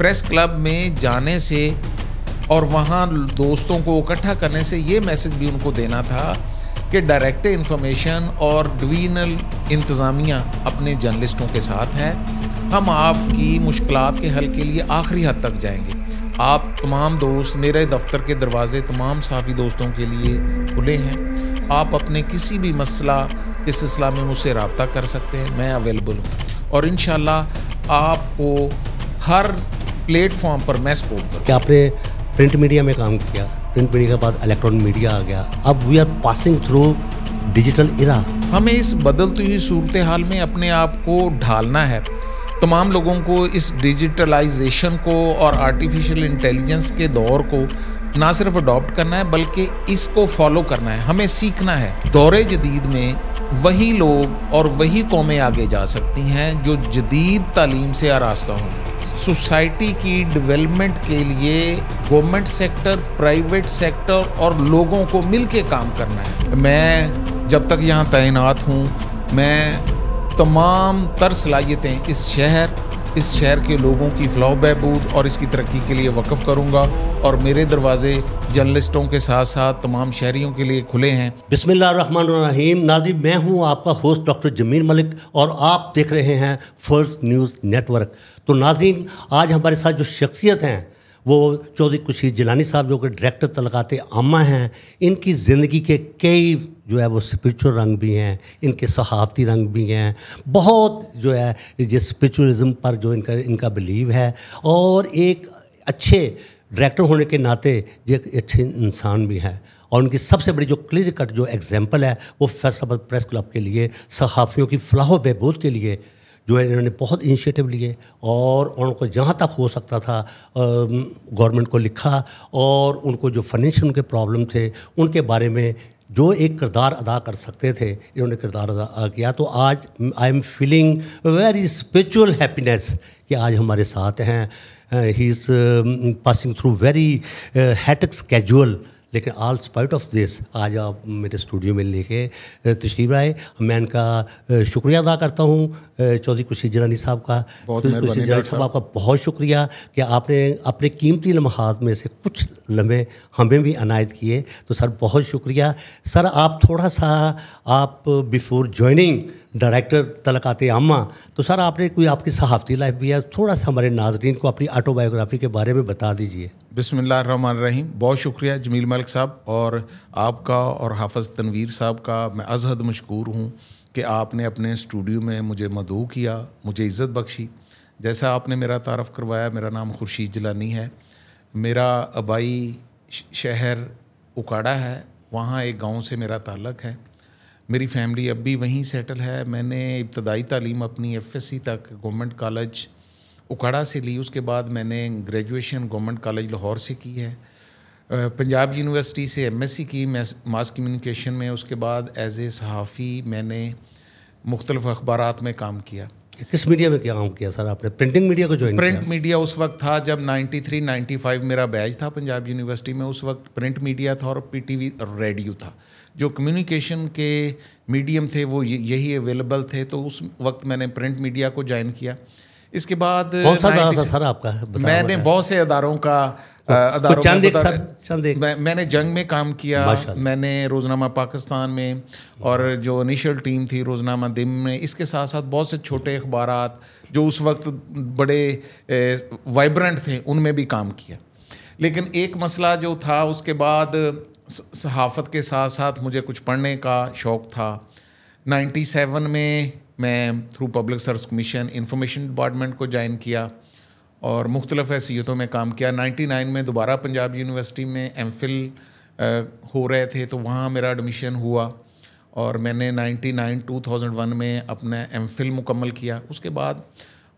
Press club میں جانے سے اور وہاں دوستوں کو اکٹھا کرنے سے یہ میسج بھی ان کو دینا تھا کہ ڈائریکٹ انفارمیشن اور ڈویژنل انتظامیہ اپنے جرنلسٹوں کے ساتھ ہے. ہم آپ کی مشکلات کے حل کے لیے آخری حد تک جائیں گے. آپ تمام دوست، میرے دفتر کے دروازے تمام صحافی دوستوں کے لیے کھلے ہیں. آپ اپنے کسی بھی مسئلہ کے سلسلہ میں مجھ سے رابطہ کر سکتے ہیں. میں اویلیبل ہوں اور انشاءاللہ آپ کو ہر پلیٹ فارم پر میں سپورٹ کروں. کہ آپ نے پرنٹ میڈیا میں کام کیا، پرنٹ میڈیا کے بعد الیکٹرانک میڈیا آ گیا، اب we are passing through digital era. ہمیں اس بدلتی ہوئی صورتحال میں اپنے آپ کو ڈھالنا ہے. تمام لوگوں کو اس ڈیجیٹلائزیشن کو اور آرٹیفیشل انٹیلیجنس کے دور کو نہ صرف اڈاپٹ کرنا ہے بلکہ اس کو فالو کرنا ہے. ہمیں سیکھنا ہے. دور جدید میں وہی لوگ اور وہی قومیں آگے جا سکتی ہیں جو جدید تعلیم سے آراستہ ہوں. سوسائٹی کی ڈیولپمنٹ کے لیے گورنمنٹ سیکٹر، پرائیویٹ سیکٹر اور لوگوں کو مل کے کام کرنا ہے. میں جب تک یہاں تعینات ہوں میں تمام تر صلاحیتیں اس شہر کے لوگوں کی فلاح و بہبود اور اس کی ترقی کے لیے وقف کروں گا اور میرے دروازے جرنلسٹوں کے ساتھ ساتھ تمام شہریوں کے لیے کھلے ہیں. بسم اللہ الرحمن الرحیم. ناظرین، میں ہوں آپ کا ہوسٹ ڈاکٹر جمیل ملک اور آپ دیکھ رہے ہیں فرسٹ نیوز نیٹ ورک. تو ناظرین، آج ہمارے ساتھ جو شخصیت ہیں وہ چودھری کشیر جیلانی صاحب جو کہ ڈائریکٹر تعلقات عامہ ہیں. ان کی زندگی کے کئی جو ہے وہ اسپریچول رنگ بھی ہیں، ان کے صحافتی رنگ بھی ہیں. بہت جو ہے یہ اسپریچولزم پر جو ان کا بلیو ہے اور ایک اچھے ڈائریکٹر ہونے کے ناطے یہ ایک اچھے انسان بھی ہیں. اور ان کی سب سے بڑی جو کلیئر کٹ جو ایگزامپل ہے وہ فیصل آباد پریس کلب کے لیے صحافیوں کی فلاح و بہبود کے لیے جو ہے انہوں نے بہت انیشیٹو لیے اور ان کو جہاں تک ہو سکتا تھا گورنمنٹ کو لکھا اور ان کو جو فائنینشیل ان کے پرابلم تھے ان کے بارے میں جو ایک کردار ادا کر سکتے تھے انہوں نے کردار ادا کیا. تو آج I am feeling very spiritual happiness کہ آج ہمارے ساتھ ہیں. He is passing through very hectic schedule, لیکن آل اسپائٹ آف دس آج آپ میرے اسٹوڈیو میں لے کے تشریف آئے. میں ان کا شکریہ ادا کرتا ہوں چودھری کشیر جیلانی صاحب کا. کشیر جیلانی صاحب آپ کا بہت شکریہ کہ آپ نے اپنے قیمتی لمحات میں سے کچھ لمحے ہمیں بھی عنایت کیے. تو سر بہت شکریہ. سر آپ تھوڑا سا آپ بیفور جوائننگ ڈائریکٹر تعلقات عامہ، تو سر آپ نے کوئی آپ کی صحافتی لائف بھی ہے، تھوڑا سا ہمارے ناظرین کو اپنی آٹو بایوگرافی کے بارے میں بتا دیجیے. بسم اللہ الرحمن الرحیم. بہت شکریہ جمیل ملک صاحب اور آپ کا اور حافظ تنویر صاحب کا. میں از حد مشکور ہوں کہ آپ نے اپنے اسٹوڈیو میں مجھے مدعو کیا، مجھے عزت بخشی. جیسا آپ نے میرا تعارف کروایا، میرا نام خورشید جیلانی ہے. میرا آبائی شہر اکاڑا ہے، وہاں ایک گاؤں سے میرا تعلق ہے. میری فیملی اب بھی وہیں سیٹل ہے. میں نے ابتدائی تعلیم اپنی FSC تک گورنمنٹ کالج اکاڑا سے لی. اس کے بعد میں نے گریجویشن گورنمنٹ کالج لاہور سے کی ہے. پنجاب یونیورسٹی سے MSc کی ماس کمیونیکیشن میں. اس کے بعد ایز اے صحافی میں نے مختلف اخبارات میں کام کیا. کس میڈیا میں کیا کام کیا سر آپ نے؟ پرنٹنگ میڈیا کو جوائن کیا؟ پرنٹ میڈیا اس وقت تھا جب 93-95 میرا بیچ تھا پنجاب یونیورسٹی میں. اس وقت پرنٹ میڈیا تھا اور PTV اور ریڈیو تھا. جو کمیونیکیشن کے میڈیم تھے وہ یہی اویلیبل تھے. تو اس وقت میں نے پرنٹ میڈیا کو جوائن کیا. اس کے بعد کون سا ادارہ تھا سر آپ کا؟ میں نے بہت سے اداروں میں نے جنگ میں کام کیا. میں نے روزنامہ پاکستان میں اور جو انیشل ٹیم تھی روزنامہ دم میں. اس کے ساتھ ساتھ بہت سے چھوٹے اخبارات جو اس وقت بڑے وائبرنٹ تھے ان میں بھی کام کیا. لیکن ایک مسئلہ جو تھا اس کے بعد صحافت کے ساتھ ساتھ مجھے کچھ پڑھنے کا شوق تھا. 97 میں through public service commission information department کو جوائن کیا اور مختلف حیثیتوں میں کام کیا. 99 میں دوبارہ پنجاب یونیورسٹی میں MPhil ہو رہے تھے تو وہاں میرا ایڈمیشن ہوا اور میں نے 2001 میں اپنا MPhil مکمل کیا. اس کے بعد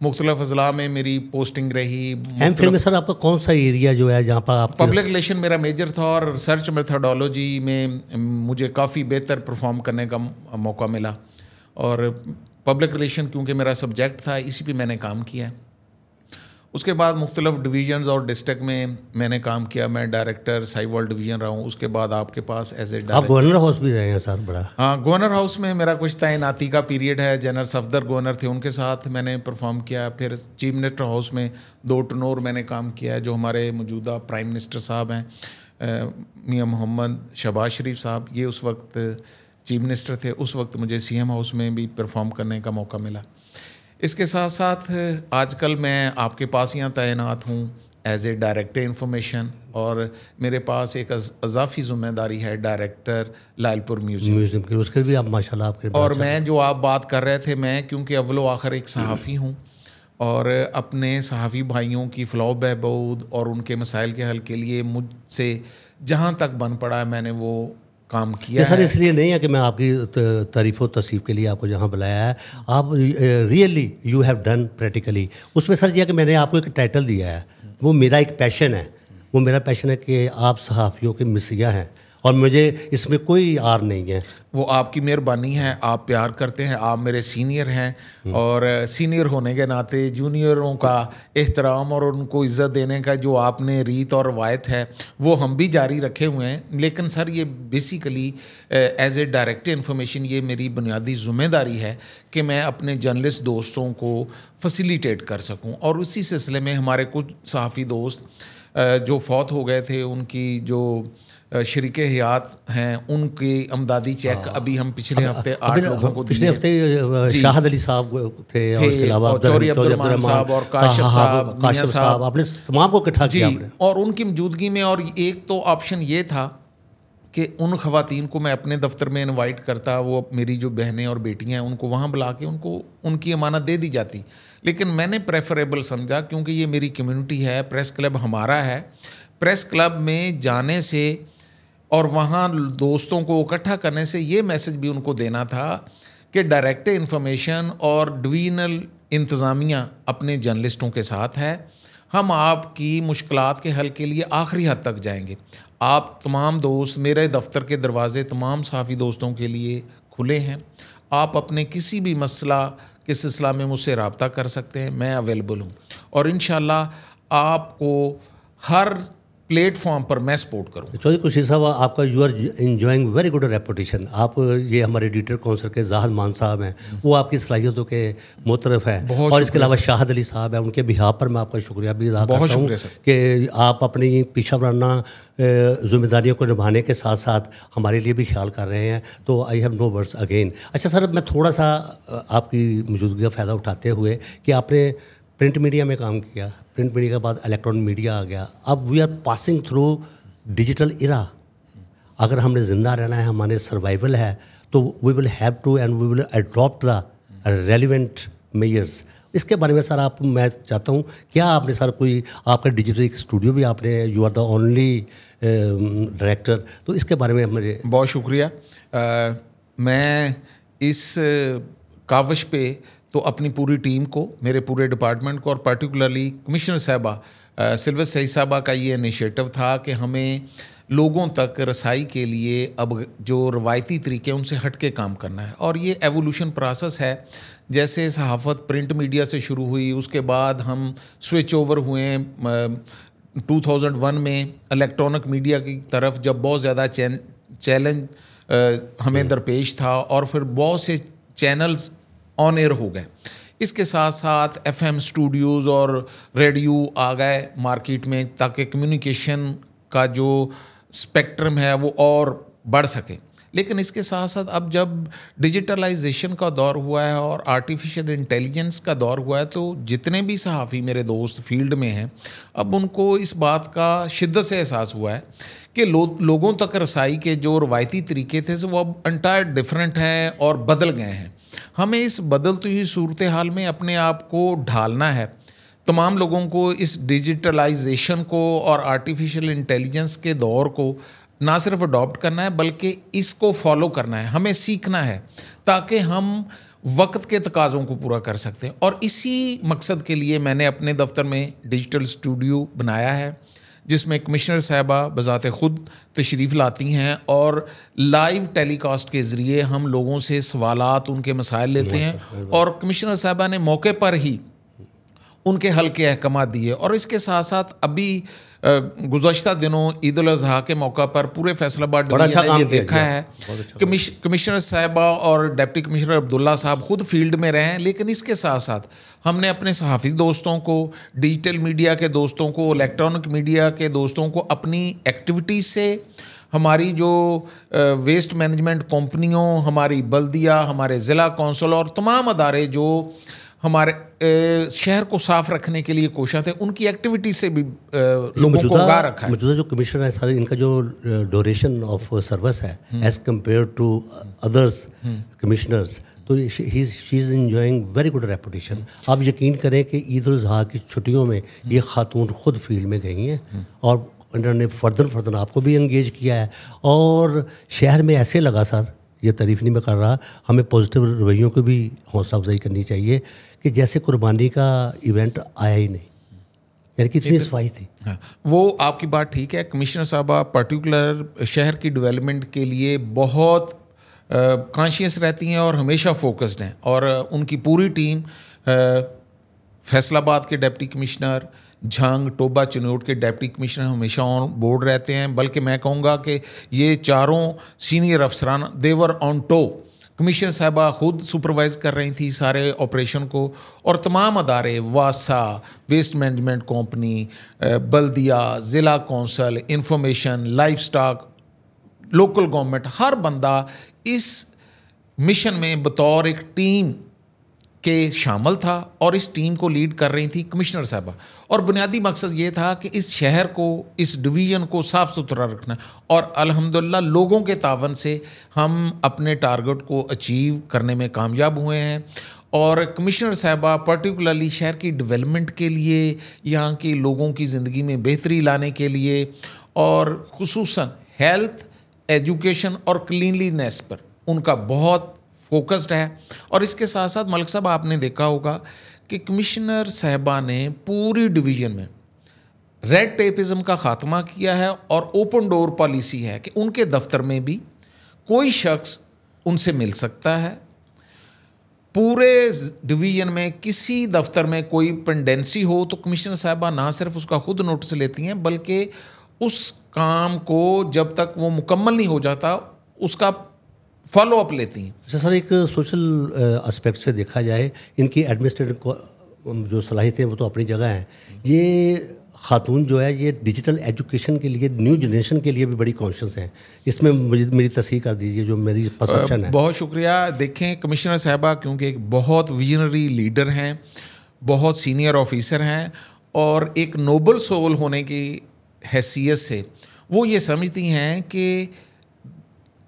مختلف اضلاع میں میری پوسٹنگ رہی. MPhil میں سر آپ کا کون سا ایریا جو ہے جہاں پر آپ؟ پبلک ریلیشن میرا میجر تھا اور ریسرچ میتھڈالوجی میں مجھے کافی بہتر پرفارم کرنے کا موقع ملا اور پبلک ریلیشن کیونکہ میرا سبجیکٹ تھا اسی پہ میں نے کام کیا. اس کے بعد مختلف ڈویژنز اور ڈسٹرکٹ میں نے کام کیا. میں ڈائریکٹر سائیوال ڈویژن رہا ہوں. اس کے بعد آپ کے پاس ایز اے آپ گورنر ہاؤس بھی رہے ہیں سر؟ بڑا. ہاں, گورنر ہاؤس میں میرا کچھ تعیناتی کا پیریڈ ہے. جنرل صفدر گورنر تھے, ان کے ساتھ میں نے پرفارم کیا. پھر چیف منسٹر ہاؤس میں 2 ٹنور میں نے کام کیا ہے. جو ہمارے موجودہ پرائم منسٹر صاحب ہیں میاں محمد شہباز شریف صاحب, یہ اس وقت چیف منسٹر تھے. اس وقت مجھے سی ایم ہاؤس میں بھی پرفارم کرنے کا موقع ملا. اس کے ساتھ ساتھ آج کل میں آپ کے پاس یہاں تعینات ہوں ایز اے ڈائریکٹر انفارمیشن, اور میرے پاس ایک اضافی ذمہ داری ہے ڈائریکٹر لائل پور میوزیم کی. اس کے بھی آپ ماشاء اللہ آپ کے. اور میں جو آپ بات کر رہے تھے, میں کیونکہ اول و آخر ایک صحافی ہوں, اور اپنے صحافی بھائیوں کی فلاح و بہبود اور ان کے مسائل کے حل کے لیے مجھ سے جہاں تک بن پڑا ہے میں نے وہ کام کیا ہے. سر اس لیے نہیں ہے کہ میں آپ کی تعریف و تصیف کے لیے آپ کو جہاں بلایا ہے, آپ really you have done practically. اس میں سر یہ کہ میں نے آپ کو ایک ٹائٹل دیا ہے, وہ میرا ایک پیشن ہے. وہ میرا پیشن ہے کہ آپ صحافیوں کے مسیح ہیں, اور مجھے اس میں کوئی آر نہیں ہے. وہ آپ کی مہربانی ہے, آپ پیار کرتے ہیں, آپ میرے سینئر ہیں, اور سینئر ہونے کے ناطے جونیئروں کا احترام اور ان کو عزت دینے کا جو آپ نے ریت اور روایت ہے وہ ہم بھی جاری رکھے ہوئے ہیں. لیکن سر یہ basically as a director information یہ میری بنیادی ذمہ داری ہے کہ میں اپنے جرنلسٹ دوستوں کو فیسیلیٹیٹ کر سکوں. اور اسی سلسلے میں ہمارے کچھ صحافی دوست جو فوت ہو گئے تھے, ان کی جو شریک حیات ہیں, ان کی امدادی چیک ابھی ہم پچھلے ہفتے 8 لوگوں کو پچھلے ہفتے شاہد علی صاحب تھے, اور اس کے علاوہ چوری عبدالرحمان صاحب اور کاشف صاحب, آپ نے تمام کو اکٹھا کیا جی. اور ان کی موجودگی میں, اور ایک تو آپشن یہ تھا کہ ان خواتین کو میں اپنے دفتر میں انوائٹ کرتا, وہ میری جو بہنیں اور بیٹیاں ہیں ان کو وہاں بلا کے ان کو ان کی امانت دے دی جاتی. لیکن میں نے پریفریبل سمجھا, کیونکہ یہ میری کمیونٹی ہے, پریس کلب ہمارا ہے, پریس کلب میں جانے سے اور وہاں دوستوں کو اکٹھا کرنے سے یہ میسج بھی ان کو دینا تھا کہ ڈائریکٹر انفارمیشن اور ڈویژنل انتظامیہ اپنے جرنلسٹوں کے ساتھ ہے. ہم آپ کی مشکلات کے حل کے لیے آخری حد تک جائیں گے. آپ تمام دوست, میرے دفتر کے دروازے تمام صحافی دوستوں کے لیے کھلے ہیں. آپ اپنے کسی بھی مسئلہ کے سلسلہ میں مجھ سے رابطہ کر سکتے ہیں, میں اویلیبل ہوں, اور انشاءاللہ آپ کو ہر پلیٹ فارم پر میں سپورٹ کروں. چودھری خورشید صاحب, آپ کا you are enjoying very good reputation. آپ یہ ہمارے ایڈیٹر کونسل کے زاہد مان صاحب ہیں, وہ آپ کی صلاحیتوں کے معترف ہیں, اور اس کے علاوہ شاہد علی صاحب ہیں, ان کے بہاف پر میں آپ کا شکریہ بھی ادا کرتا ہوں کہ آپ اپنی پیشہ ورانہ ذمہ داریوں کو نبھانے کے ساتھ ساتھ ہمارے لیے بھی خیال کر رہے ہیں. تو I have no words again. اچھا سر, میں تھوڑا سا آپ کی موجودگی کا فائدہ اٹھاتے ہوئے کہ آپ نے پرنٹ میڈیا میں کام کیا, پرنٹ میڈیا کے بعد الیکٹرانک میڈیا آ گیا, اب we are passing through digital era. اگر ہم نے زندہ رہنا ہے, ہمارے سروائیول ہے, تو we will have to and we will adapt the relevant measures. اس کے بارے میں سر آپ, میں چاہتا ہوں کیا آپ نے سر کوئی, آپ کا ڈیجیٹل ایک اسٹوڈیو بھی آپ نے, you are the only director, تو اس کے بارے میں مجھے. بہت شکریہ. میں اس کاوش پہ تو اپنی پوری ٹیم کو, میرے پورے ڈپارٹمنٹ کو, اور پرٹیکولرلی کمشنر صاحبہ سلور سعید صاحبہ کا یہ انیشیٹو تھا کہ ہمیں لوگوں تک رسائی کے لیے اب جو روایتی طریقے ان سے ہٹ کے کام کرنا ہے. اور یہ ایوولوشن پروسیس ہے. جیسے صحافت پرنٹ میڈیا سے شروع ہوئی, اس کے بعد ہم سوئچ اوور ہوئے 2001 میں الیکٹرانک میڈیا کی طرف, جب بہت زیادہ چیلنج ہمیں درپیش تھا, اور پھر بہت سے چینلز آن ایئر ہو گئے. اس کے ساتھ ساتھ ایف ایم اسٹوڈیوز اور ریڈیو آ گئے مارکیٹ میں, تاکہ کمیونیکیشن کا جو اسپیکٹرم ہے وہ اور بڑھ سکے. لیکن اس کے ساتھ ساتھ اب جب ڈیجیٹلائزیشن کا دور ہوا ہے اور آرٹیفیشل انٹیلیجنس کا دور ہوا ہے, تو جتنے بھی صحافی میرے دوست فیلڈ میں ہیں, اب ان کو اس بات کا شدت سے احساس ہوا ہے کہ لوگوں تک رسائی کے جو روایتی طریقے تھے وہ اب انٹائر ڈفرینٹ ہیں اور بدل گئے ہیں. ہمیں اس بدلتی ہوئی صورتحال میں اپنے آپ کو ڈھالنا ہے. تمام لوگوں کو اس ڈیجیٹلائزیشن کو اور آرٹیفیشل انٹیلیجنس کے دور کو نہ صرف اڈاپٹ کرنا ہے, بلکہ اس کو فالو کرنا ہے, ہمیں سیکھنا ہے, تاکہ ہم وقت کے تقاضوں کو پورا کر سکتے ہیں. اور اسی مقصد کے لیے میں نے اپنے دفتر میں ڈیجیٹل اسٹوڈیو بنایا ہے, جس میں کمشنر صاحبہ بذات خود تشریف لاتی ہیں, اور لائیو ٹیلی کاسٹ کے ذریعے ہم لوگوں سے سوالات, ان کے مسائل لیتے ہیں, اور کمشنر صاحبہ نے موقع پر ہی ان کے حل کے احکامات دیے. اور اس کے ساتھ ساتھ ابھی گزشتہ دنوں عید الاضحیٰ کے موقع پر پورے فیصل آباد ڈویژن نے یہ دیکھا ہے. کمشنر صاحبہ اور ڈپٹی کمشنر عبداللہ صاحب خود فیلڈ میں رہے ہیں, لیکن اس کے ساتھ ساتھ ہم نے اپنے صحافی دوستوں کو, ڈیجیٹل میڈیا کے دوستوں کو, الیکٹرانک میڈیا کے دوستوں کو اپنی ایکٹیویٹیز سے, ہماری جو ویسٹ مینجمنٹ کمپنیوں, ہماری بلدیہ, ہمارے ضلع کونسل اور تمام ادارے جو ہمارے شہر کو صاف رکھنے کے لیے کوشاں تھے, ان کی ایکٹیویٹی سے بھی لوگوں کو آگاہ رکھا ہے. موجودہ جو کمشنر ہے سارے, ان کا جو ڈیوریشن آف سروس ہے as compare to others commissioners, تو she is enjoying very good reputation. آپ یقین کریں کہ عید الاضحیٰ کی چھٹیوں میں یہ خاتون خود فیلڈ میں گئی ہیں اور انہوں نے فردن آپ کو بھی انگیج کیا ہے. اور شہر میں ایسے لگا سر, یہ تعریف نہیں میں کر رہا, ہمیں پازیٹیو رویوں کو بھی حوصلہ افزائی کرنی چاہیے کہ جیسے قربانی کا ایونٹ آیا ہی نہیں, یعنی کتنی صفائی تھی. وہ آپ کی بات ٹھیک ہے. کمشنر صاحبہ پرٹیکولر شہر کی ڈیولپمنٹ کے لیے بہت کانشیس رہتی ہیں اور ہمیشہ فوکسڈ ہیں, اور ان کی پوری ٹیم, فیصل آباد کے ڈپٹی کمشنر, جھنگ, ٹوبہ, چنوٹ کے ڈپٹی کمشنر ہمیشہ آن بورڈ رہتے ہیں. بلکہ میں کہوں گا کہ یہ چاروں سینئر افسران دیور آن ٹو. کمشنر صاحبہ خود سپروائز کر رہی تھی سارے آپریشن کو, اور تمام ادارے, واسا, ویسٹ مینجمنٹ کمپنی, بلدیہ, ضلع council, information, livestock, local government, ہر بندہ اس مشن میں بطور ایک ٹیم کے شامل تھا, اور اس ٹیم کو لیڈ کر رہی تھی کمشنر صاحبہ. اور بنیادی مقصد یہ تھا کہ اس شہر کو, اس ڈویژن کو صاف ستھرا رکھنا, اور الحمدللہ لوگوں کے تعاون سے ہم اپنے ٹارگٹ کو اچیو کرنے میں کامیاب ہوئے ہیں. اور کمشنر صاحبہ پرٹیکولرلی شہر کی ڈیولپمنٹ کے لیے, یہاں کے لوگوں کی زندگی میں بہتری لانے کے لیے, اور خصوصاً ہیلتھ, ایجوکیشن اور کلینلینس پر ان کا بہت فوکسڈ ہے. اور اس کے ساتھ ساتھ ملک صاحب آپ نے دیکھا ہوگا کہ کمشنر صاحبہ نے پوری ڈویژن میں ریڈ ٹیپزم کا خاتمہ کیا ہے, اور اوپن ڈور پالیسی ہے کہ ان کے دفتر میں بھی کوئی شخص ان سے مل سکتا ہے. پورے ڈویژن میں کسی دفتر میں کوئی پینڈنسی ہو تو کمشنر صاحبہ نہ صرف اس کا خود نوٹس لیتی ہیں, بلکہ اس کام کو جب تک وہ مکمل نہیں ہو جاتا اس کا فالو اپ لیتی ہیں. اچھا سر, ایک سوشل اسپیکٹ سے دیکھا جائے, ان کی ایڈمنسٹریٹو جو صلاحیتیں وہ تو اپنی جگہ ہیں. یہ خاتون جو ہے یہ ڈیجیٹل ایجوکیشن کے لیے, نیو جنریشن کے لیے بھی بڑی کانشیس ہیں. اس میں میری تصحیح کر دیجیے جو میری پرسپشن ہے. بہت شکریہ. دیکھیں کمشنر صاحبہ کیونکہ ایک بہت ویژنری لیڈر ہیں, بہت سینئر آفیسر ہیں, اور ایک نوبل سول ہونے کی حیثیت سے وہ یہ سمجھتی ہیں کہ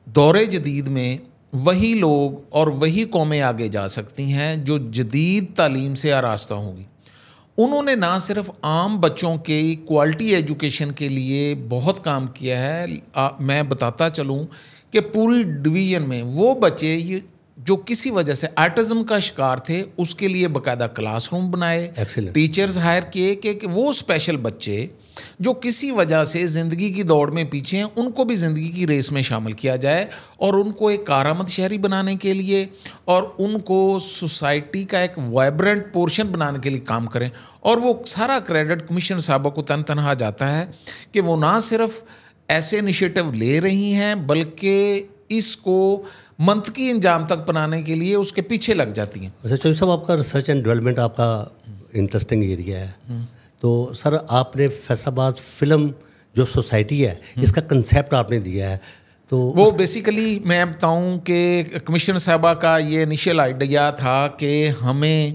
دور جدید میں وہی لوگ اور وہی قومیں آگے جا سکتی ہیں جو جدید تعلیم سے آراستہ ہوں گی. انہوں نے نہ صرف عام بچوں کے کوالٹی ایجوکیشن کے لیے بہت کام کیا ہے, میں بتاتا چلوں کہ پوری ڈویژن میں وہ بچے جو کسی وجہ سے آٹزم کا شکار تھے اس کے لیے باقاعدہ کلاس روم بنائے, ٹیچرز ہائر کیے کہ وہ اسپیشل بچے جو کسی وجہ سے زندگی کی دوڑ میں پیچھے ہیں ان کو بھی زندگی کی ریس میں شامل کیا جائے, اور ان کو ایک کارآمد شہری بنانے کے لیے اور ان کو سوسائٹی کا ایک وائبرنٹ پورشن بنانے کے لیے کام کریں. اور وہ سارا کریڈٹ کمشنر صاحبہ کو تنہا جاتا ہے کہ وہ نہ صرف ایسے انیشیٹو لے رہی ہیں بلکہ اس کو منطقی انجام تک بنانے کے لیے اس کے پیچھے لگ جاتی ہیں. اچھا چوہدری صاحب, آپ کا ریسرچ اینڈ ڈیولپمنٹ آپ کا انٹرسٹنگ ایریا ہے, تو سر آپ نے فیصل آباد فلم جو سوسائٹی ہے اس کا کنسیپٹ آپ نے دیا ہے, تو وہ بیسیکلی میں بتاؤں کہ کمشنر صاحبہ کا یہ انیشیل آئیڈیا تھا کہ ہمیں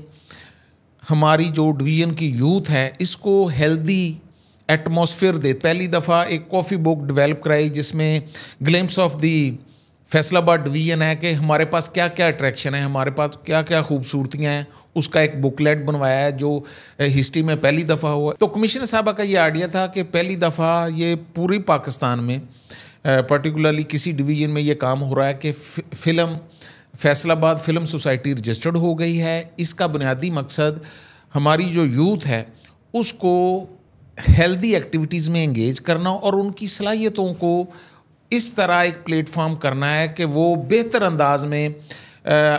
ہماری جو ڈویژن کی یوتھ ہے اس کو ہیلدی ایٹماسفیئر دے. پہلی دفعہ ایک کافی بک ڈیولپ کرائی جس میں گلمپس آف دی فیصل آباد ڈویژن ہے کہ ہمارے پاس کیا کیا اٹریکشن ہے, ہمارے پاس کیا کیا خوبصورتیاں ہیں, اس کا ایک بکلیٹ بنوایا ہے جو ہسٹری میں پہلی دفعہ ہوا. تو کمشنر صاحبہ کا یہ آئیڈیا تھا کہ پہلی دفعہ یہ پوری پاکستان میں پرٹیکولرلی کسی ڈویژن میں یہ کام ہو رہا ہے کہ فلم فیصل آباد فلم سوسائٹی رجسٹرڈ ہو گئی ہے. اس کا بنیادی مقصد ہماری جو یوتھ ہے اس کو ہیلدی ایکٹیویٹیز میں انگیج کرنا اور ان کی صلاحیتوں کو اس طرح ایک پلیٹ فارم کرنا ہے کہ وہ بہتر انداز میں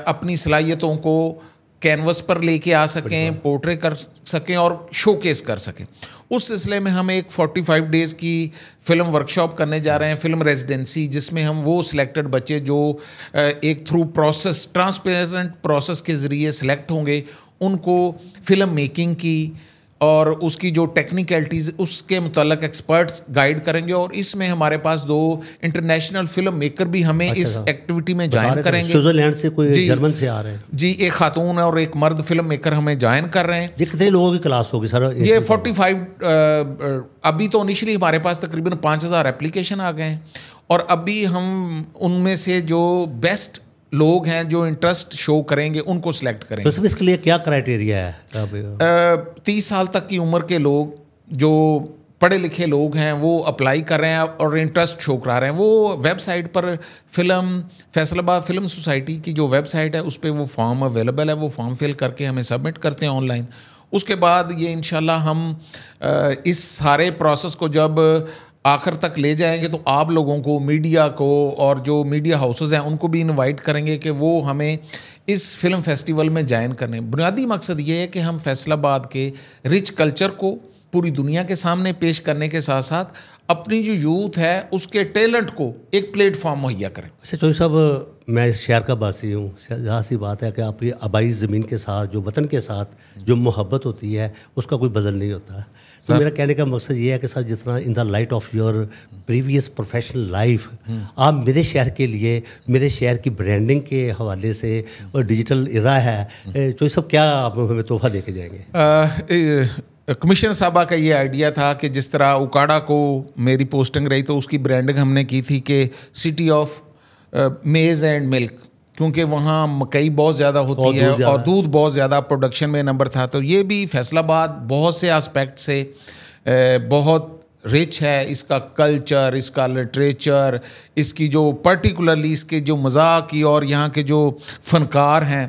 اپنی صلاحیتوں کو کینوس پر لے کے آ سکیں, پورٹرے کر سکیں اور شو کیس کر سکیں. اس سلسلے میں ہم ایک 45 ڈیز کی فلم ورکشاپ کرنے جا رہے ہیں, فلم ریزیڈنسی, جس میں ہم وہ سلیکٹڈ بچے جو ایک تھرو پروسیس, ٹرانسپیرنٹ پروسیس کے ذریعے سلیکٹ ہوں گے, ان کو فلم میکنگ کی اور اس کی جو ٹیکنیکلٹیز اس کے متعلق ایکسپرٹس گائیڈ کریں گے. اور اس میں ہمارے پاس 2 انٹرنیشنل فلم میکر بھی ہمیں اس ایکٹیویٹی میں جوائن کریں گے. سوئٹزرلینڈ سے کوئی جرمن سے آ رہے ہیں جی, ایک خاتون اور ایک مرد فلم میکر ہمیں جوائن کر رہے ہیں. یہ کتنے لوگوں کی کلاس ہوگی سر؟ یہ 45 ابھی تو انیشلی ہمارے پاس تقریباً 5000 اپلیکیشن آ گئے ہیں, اور ابھی ہم ان میں سے جو بیسٹ لوگ ہیں جو انٹرسٹ شو کریں گے ان کو سلیکٹ کریں گے. تو اس کے لیے کیا کرائٹیریا ہے؟ 30 سال تک کی عمر کے لوگ جو پڑھے لکھے لوگ ہیں وہ اپلائی کر رہے ہیں اور انٹرسٹ شو کرا رہے ہیں. وہ ویب سائٹ پر فیصل آباد فلم سوسائٹی کی جو ویب سائٹ ہے اس پہ وہ فارم اویلیبل ہے, وہ فارم فل کر کے ہمیں سبمٹ کرتے ہیں آن لائن. اس کے بعد یہ انشاءاللہ ہم اس سارے پروسیس کو جب آخر تک لے جائیں گے تو آپ لوگوں کو, میڈیا کو, اور جو میڈیا ہاؤسز ہیں ان کو بھی انوائٹ کریں گے کہ وہ ہمیں اس فلم فیسٹیول میں جوائن کریں. بنیادی مقصد یہ ہے کہ ہم فیصل آباد کے رچ کلچر کو پوری دنیا کے سامنے پیش کرنے کے ساتھ ساتھ اپنی جو یوتھ ہے اس کے ٹیلنٹ کو ایک پلیٹ فارم مہیا کریں. اچھا چوہدری صاحب, میں اس شہر کا باسی ہوں. ظاہر سی بات ہے کہ آپ کی آبائی زمین کے ساتھ, جو وطن کے ساتھ جو محبت ہوتی ہے اس کا کوئی بدل نہیں ہوتا. تو میرا کہنے کا مقصد یہ ہے کہ سر, جتنا in the light of your previous professional life آپ میرے شہر کے لیے, میرے شہر کی برانڈنگ کے حوالے سے اور ڈیجیٹل ایرا ہے, چوہدری صاحب کیا آپ ہمیں تحفہ دے کے جائیں گے؟ کمشنر صاحبہ کا یہ آئیڈیا تھا کہ جس طرح اوکاڑا کو میری پوسٹنگ رہی تو اس کی برانڈنگ ہم نے کی تھی کہ سٹی آف میز اینڈ ملک, کیونکہ وہاں مکئی بہت زیادہ ہوتی ہے اور دودھ بہت زیادہ پروڈکشن میں نمبر تھا. تو یہ بھی فیصل آباد بہت سے آسپیکٹ سے بہت رچ ہے, اس کا کلچر, اس کا لٹریچر, اس کی جو پرٹیکولرلی اس کے جو مذاق کی اور یہاں کے جو فنکار ہیں,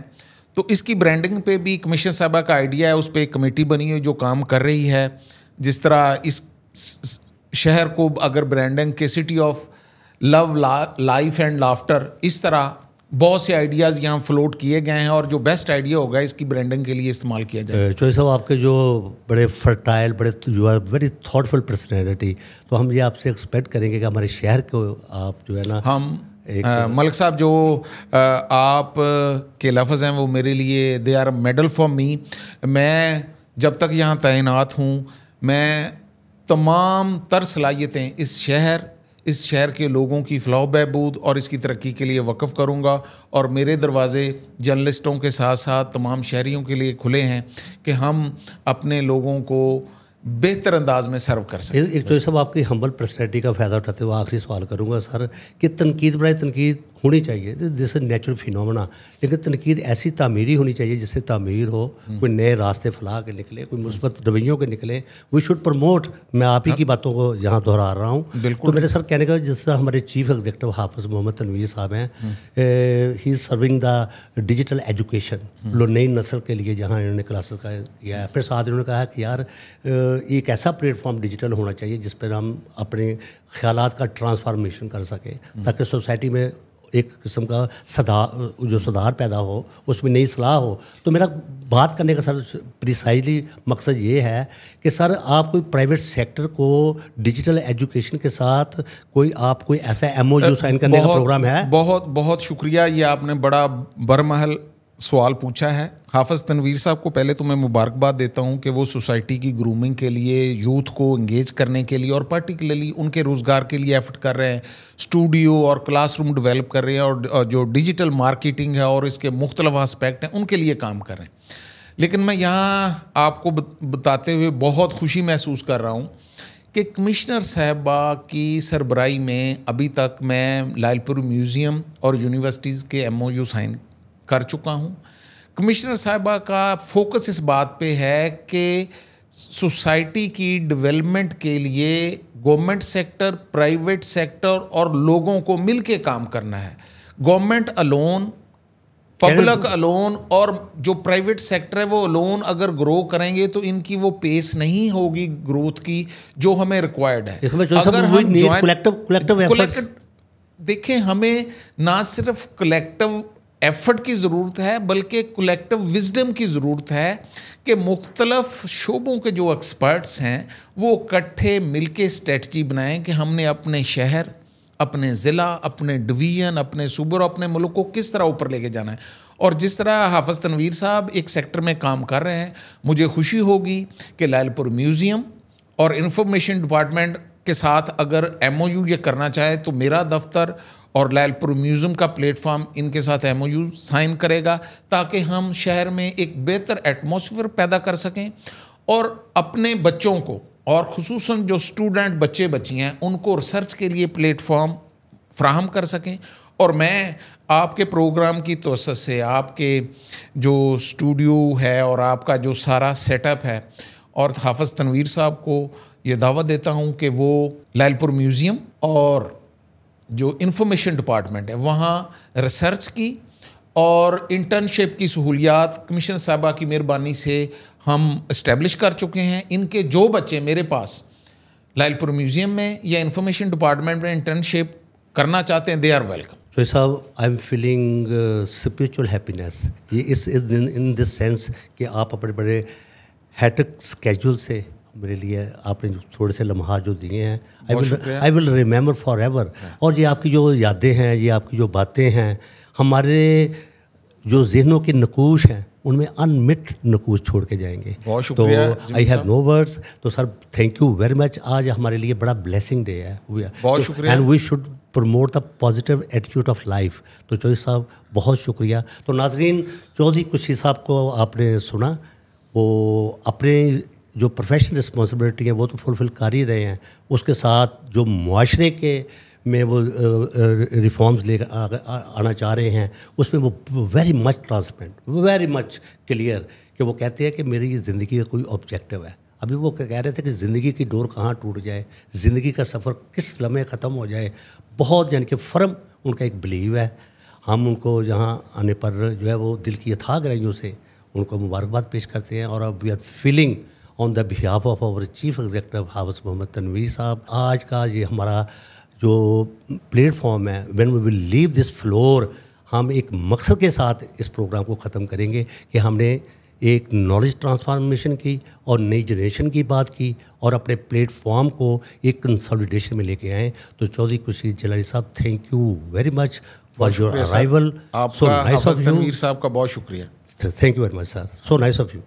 تو اس کی برانڈنگ پہ بھی کمشنر صاحبہ کا آئیڈیا ہے. اس پہ ایک کمیٹی بنی ہوئی جو کام کر رہی ہے. جس طرح اس شہر کو اگر برانڈنگ کے city of love, life and laughter, اس طرح بہت سے آئیڈیاز یہاں فلوٹ کیے گئے ہیں, اور جو بیسٹ آئیڈیا ہوگا اس کی برانڈنگ کے لیے استعمال کیا جائے. چوہدری صاحب, آپ کے جو بڑے فرٹائل, بڑے you are very thoughtful personality, تو ہم یہ آپ سے ایکسپیکٹ کریں گے کہ ہمارے شہر کو آپ جو ہے نا, ہم ملک صاحب جو آپ کے لفظ ہیں وہ میرے لیے they are medal for me. میں جب تک یہاں تعینات ہوں میں تمام تر صلاحیتیں اس شہر کے لوگوں کی فلاح و بہبود اور اس کی ترقی کے لیے وقف کروں گا, اور میرے دروازے جرنلسٹوں کے ساتھ ساتھ تمام شہریوں کے لیے کھلے ہیں کہ ہم اپنے لوگوں کو بہتر انداز میں سرو کر سکیں. ایک چوہدری صاحب, آپ کی ہمبل پرسنالٹی کا فائدہ اٹھاتے ہوئے آخری سوال کروں گا سر, کہ تنقید برائے تنقید ہونی چاہیے, دس از نیچرل فینومینا, لیکن تنقید ایسی تعمیری ہونی چاہیے جس سے تعمیر ہو, کوئی نئے راستے فلاح کے نکلے, کوئی مثبت رویوں کے نکلے. We should promote. میں آپ ہی کی باتوں کو یہاں دہرا رہا ہوں. تو میرے سر کہنے کا, جس طرح ہمارے چیف ایگزیکٹو حافظ محمد تنویر صاحب ہیں, he is serving the digital education, لو نئی نسل کے لیے جہاں انہوں نے کلاسز کا کیا ہے. پھر ساتھ انہوں نے کہا کہ یار ایک ایسا پلیٹ فارم ڈیجیٹل ہونا چاہیے جس پر ہم اپنے خیالات کا ٹرانسفارمیشن کر سکیں, تاکہ سوسائٹی میں ایک قسم کا صدار پیدا ہو, اس میں نئی اصلاح ہو. تو میرا بات کرنے کا سر پریسائزلی مقصد یہ ہے کہ سر آپ کوئی پرائیویٹ سیکٹر کو ڈیجیٹل ایجوکیشن کے ساتھ آپ کوئی ایسا ایم او یو سائن کرنے کا پروگرام ہے؟ بہت بہت شکریہ, یہ آپ نے بڑا برمحل سوال پوچھا ہے. حافظ تنویر صاحب کو پہلے تو میں مبارکباد دیتا ہوں کہ وہ سوسائٹی کی گرومنگ کے لیے, یوتھ کو انگیج کرنے کے لیے اور پرٹیکولرلی ان کے روزگار کے لیے ایفرٹ کر رہے ہیں. اسٹوڈیو اور کلاس روم ڈیولپ کر رہے ہیں, اور جو ڈیجیٹل مارکیٹنگ ہے اور اس کے مختلف اسپیکٹ ہیں ان کے لیے کام کر رہے ہیں. لیکن میں یہاں آپ کو بتاتے ہوئے بہت خوشی محسوس کر رہا ہوں کہ کمشنر صاحبہ کی سربراہی میں ابھی تک میں لائل پور میوزیم اور یونیورسٹیز کے ایم او یو سائن کر چکا ہوں. کمشنر صاحبہ کا فوکس اس بات پہ ہے کہ سوسائٹی کی ڈیولپمنٹ کے لیے گورنمنٹ سیکٹر, پرائیویٹ سیکٹر اور لوگوں کو مل کے کام کرنا ہے. گورنمنٹ الون, پبلک الون اور جو پرائیویٹ سیکٹر ہے وہ الون اگر گرو کریں گے تو ان کی وہ پیس نہیں ہوگی گروتھ کی جو ہمیں ریکوائرڈ ہے. اگر ہم دیکھیں, ہمیں نہ صرف کلیکٹیو ایفرٹ کی ضرورت ہے بلکہ کولیکٹیو وزڈم کی ضرورت ہے کہ مختلف شعبوں کے جو ایکسپرٹس ہیں وہ اکٹھے مل کے اسٹریٹجی بنائیں کہ ہم نے اپنے شہر، اپنے ضلع، اپنے ڈویژن، اپنے صوبے اور اپنے ملک کو کس طرح اوپر لے کے جانا ہے. اور جس طرح حافظ تنویر صاحب ایک سیکٹر میں کام کر رہے ہیں، مجھے خوشی ہوگی کہ لال پور میوزیم اور انفارمیشن ڈپارٹمنٹ کے ساتھ اگر ایم او یو یہ کرنا چاہے تو میرا دفتر اور لال پور میوزیم کا پلیٹ فارم ان کے ساتھ ایم او یو سائن کرے گا تاکہ ہم شہر میں ایک بہتر ایٹماسفیئر پیدا کر سکیں اور اپنے بچوں کو، اور خصوصاً جو اسٹوڈنٹ بچے بچی ہیں، ان کو ریسرچ کے لیے پلیٹ فارم فراہم کر سکیں. اور میں آپ کے پروگرام کی توسط سے آپ کے جو اسٹوڈیو ہے اور آپ کا جو سارا سیٹ اپ ہے اور حافظ تنویر صاحب کو یہ دعوت دیتا ہوں کہ وہ لال پور میوزیم اور جو انفارمیشن ڈپارٹمنٹ ہے وہاں ریسرچ کی اور انٹرنشپ کی سہولیات کمشنر صاحبہ کی مہربانی سے ہم اسٹیبلش کر چکے ہیں. ان کے جو بچے میرے پاس لال پور میوزیم میں یا انفارمیشن ڈپارٹمنٹ میں انٹرنشپ کرنا چاہتے ہیں، دے آر ویلکم. چوہدری صاحب، I am feeling spiritual happiness, یہ اس ان دس سینس کہ آپ اپنے بڑے ہیٹک اسکیجول سے میرے لیے آپ نے تھوڑے سے لمحات جو دیے ہیں، آئی ول ریممبر فار ایور. اور یہ آپ کی جو یادیں ہیں، یہ آپ کی جو باتیں ہیں، ہمارے جو ذہنوں کے نقوش ہیں ان میں انمٹ نقوش چھوڑ کے جائیں گے. بہت شکریہ. تو آئی ہیو نو ورڈس. تو sir thank you very much. آج ہمارے لیے بڑا بلیسنگ ڈے ہے. بہت شکریہ. And we should promote the positive attitude of life. تو چودھری صاحب بہت شکریہ. تو ناظرین، چودھری کشی صاحب کو آپ نے سنا، وہ اپنے جو پروفیشنل رسپانسبلٹی ہے وہ تو فلفل کر ہی رہے ہیں، اس کے ساتھ جو معاشرے کے میں وہ ریفارمز لے کر آنا چاہ رہے ہیں اس میں وہ very much transparent, very much clear کہ وہ کہتے ہیں کہ میری یہ زندگی کا کوئی آبجیکٹیو ہے. ابھی وہ کہہ رہے تھے کہ زندگی کی ڈور کہاں ٹوٹ جائے، زندگی کا سفر کس لمحے ختم ہو جائے. بہت یعنی کہ فرم ان کا ایک بلیو ہے. ہم ان کو یہاں آنے پر جو ہے وہ دل کی اتھاگ گہرائیوں سے ان کو مبارکباد پیش کرتے ہیں. اور اب we are feeling on the behalf of our chief executive Hafiz Muhammad Tanveer صاحب. آج کا یہ ہمارا جو پلیٹ فارم ہے، when we will leave this floor, ہم ایک مقصد کے ساتھ اس پروگرام کو ختم کریں گے کہ ہم نے ایک نالج ٹرانسفارمیشن کی اور نئی جنریشن کی بات کی اور اپنے پلیٹ فارم کو ایک کنسالیڈیشن میں لے کے آئیں. تو چودھری کشی جلالی صاحب، thank you very much for your arrival. آپ کا حافظ تنویر صاحب کا بہت شکریہ. Thank you very much sir. So nice of you.